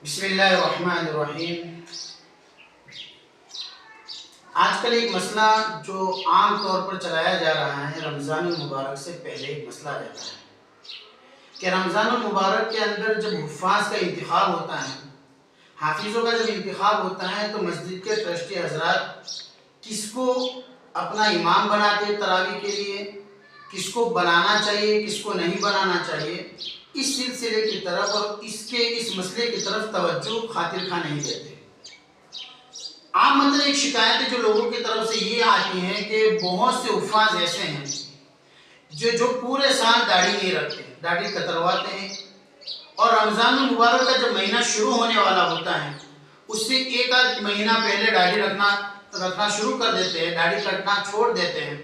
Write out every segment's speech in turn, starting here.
بسم اللہ الرحمن الرحیم۔ آج کل ایک مسئلہ جو عام طور پر چلایا جا رہا ہے، رمضان المبارک سے پہلے ایک مسئلہ رہتا ہے کہ رمضان المبارک کے اندر جب حفاظ کا انتخاب ہوتا ہے، حافظوں کا جب انتخاب ہوتا ہے، تو مسجد کے ٹرسٹی حضرات کس کو اپنا امام بناتے ہیں تراویح کے لیے، کس کو بنانا چاہیے، کس کو نہیں بنانا چاہیے، اس سلسلے کی طرف اور اس مسئلے کی طرف توجہ خاطر خواہ نہیں دیتے۔ عام مطلب ایک شکایت جو لوگوں کی طرف سے یہ آتی ہے کہ بہت سے حفاظ ایسے ہیں جو پورے سال داڑھی نہیں رکھتے، داڑھی کترواتے ہیں، اور رمضان المبارک کا جب مہینہ شروع ہونے والا ہوتا ہے اس سے ایک آدھ مہینہ پہلے داڑھی رکھنا شروع کر دیتے ہیں، داڑھی کٹنا چھوڑ دیتے ہیں،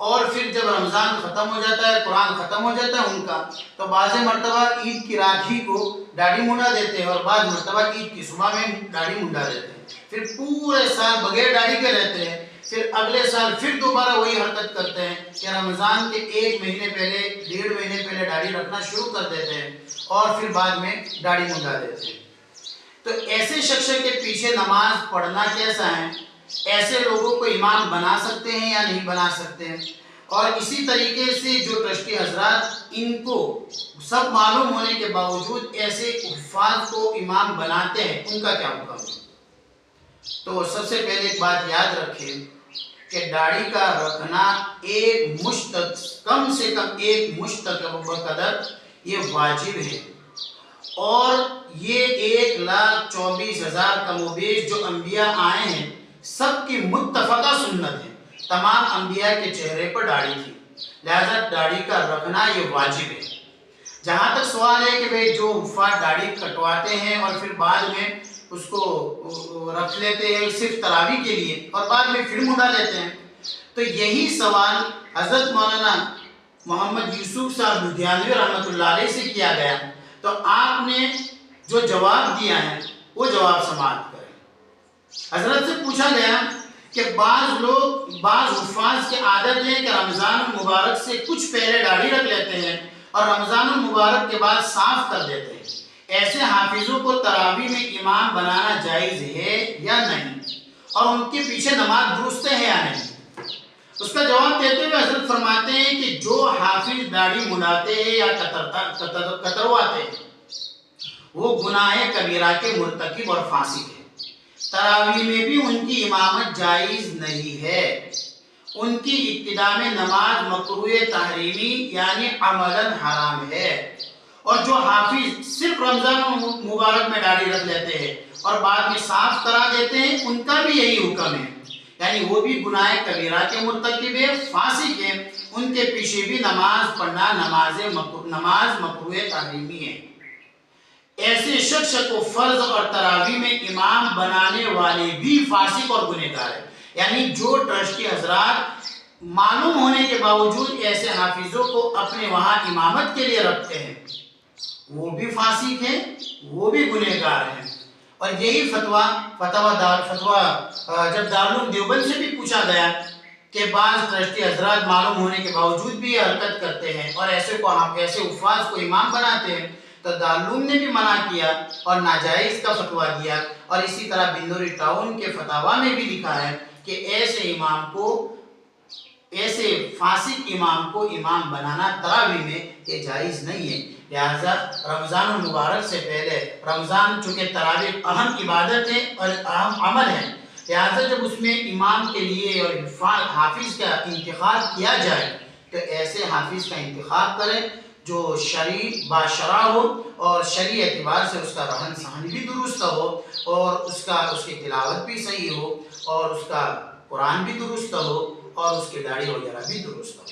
اور پھر جب رمضان ختم ہو جاتا ہے، قرآن ختم ہو جاتا ہے ان کا، تو بعض مرتبہ عید کی رات ہی کو داڑھی منڈا دیتے ہیں، اور بعض مرتبہ عید کی صبح میں داڑھی منڈا دیتے ہیں، پھر پورے سال بغیر داڑھی کے رہتے ہیں، پھر اگلے سال پھر دوبارہ وہی حرکت کرتے ہیں کہ رمضان کے ایک مہینے پہلے، 1.5 مہینے پہلے داڑھی رکھنا شروع کر دیتے ہیں، اور پھر بعد میں داڑھی منڈا دیتے ہیں۔ تو ایسے شخص کے پیچھے نماز پڑھنا کیسا ہے؟ ایسے لوگوں کو امام بنا سکتے ہیں یا نہیں بنا سکتے ہیں؟ اور اسی طریقے سے جو ٹرسٹی حضرات ان کو سب معلوم ہونے کے باوجود ایسے حفاظ کو امام بناتے ہیں، ان کا کیا حکم ہے؟ تو سب سے پہلے ایک بات یاد رکھیں کہ داڑھی کا رکھنا ایک مشت، کم سے کم ایک مشت قدر یہ واجب ہے، اور یہ 1,24,000 کم و بیش جو انبیاء آئے ہیں سب کی متفقہ سنت ہے، تمام انبیاء کے چہرے پر داڑھی تھی، لہذا داڑھی کا رکھنا یہ واجب ہے۔ جہاں تک سوال ہے کہ جو حفاظ داڑھی کٹواتے ہیں اور پھر بعد میں اس کو رکھ لیتے ہیں صرف تراویح کے لیے اور بعد میں پھر منڈا لیتے ہیں، تو یہی سوال حضرت مولانا محمد یوسف صاحب لدھیانوی رحمۃ اللہ علیہ سے کیا گیا، تو آپ نے جو جواب دیا ہے وہ جواب سماعت کریں۔ حضرت سے پوچھا گیا کہ بعض حفاظ کی عادت ہے کہ رمضان المبارک سے کچھ پہلے داڑھی رکھ لیتے ہیں اور رمضان المبارک کے بعد صاف کر دیتے ہیں، ایسے حافظوں کو تراویح میں امام بنانا جائز ہے یا نہیں، اور ان کے پیچھے نماز درست ہے یا نہیں؟ اس کا جواب دیتے ہوئے حضرت فرماتے ہیں کہ جو حافظ داڑھی منڈاتے ہیں یا کترواتے ہیں وہ گناہ کبیرہ کے مرتکب اور فاسق ہے، تراویح میں بھی ان کی امامت جائز نہیں ہے، ان کی ابتدا میں نماز مکروہ تحریمی یعنی عملاً حرام ہے، اور جو حافظ صرف رمضان مبارک میں داڑھی رکھ لیتے ہیں اور بعد میں صاف کرا دیتے ہیں ان کا بھی یہی حکم ہے، یعنی وہ بھی گناہ کبیرہ کے مرتکب ہے، فاسق ہے، ان کے پیچھے بھی نماز پڑھنا نماز مکروہ تحریمی ہے۔ ایسے شخص کو فرض اور تراویح میں امام بنانے والے بھی فاسق اور گنہگار ہیں، یعنی جو ٹرسٹی حضرات معلوم ہونے کے باوجود ایسے حافظوں کو اپنے وہاں امامت کے لیے رکھتے ہیں وہ بھی فاسق ہیں، وہ بھی گنہگار ہیں۔ اور یہی فتویٰ جب دارالعلوم دیوبند سے بھی پوچھا گیا کہ بعض ٹرسٹی حضرات معلوم ہونے کے باوجود بھی یہ حرکت کرتے ہیں اور ایسے حفاظ کو امام بناتے ہیں، تو دارالعلوم نے بھی منع کیا اور ناجائز کا فتویٰ دیا، اور اسی طرح بندوری ٹاؤن کے فتاویٰ میں بھی لکھا ہے کہ ایسے فاسق امام کو امام بنانا تراویح میں یہ جائز نہیں ہے۔ لہذا رمضان المبارک سے پہلے، رمضان چونکہ تراویح اہم عبادت ہے اور اہم عمل ہے، لہذا جب اس میں امام کے لیے اور حافظ کا انتخاب کیا جائے تو ایسے حافظ کا انتخاب کریں جو شرعی باشرع ہو اور شرعی اعتبار سے اس کا رہن سہن بھی درست ہو، اور اس کی تلاوت بھی صحیح ہو، اور اس کا قرآن بھی درست ہو، اور اس کی داڑھی وغیرہ بھی درست ہو۔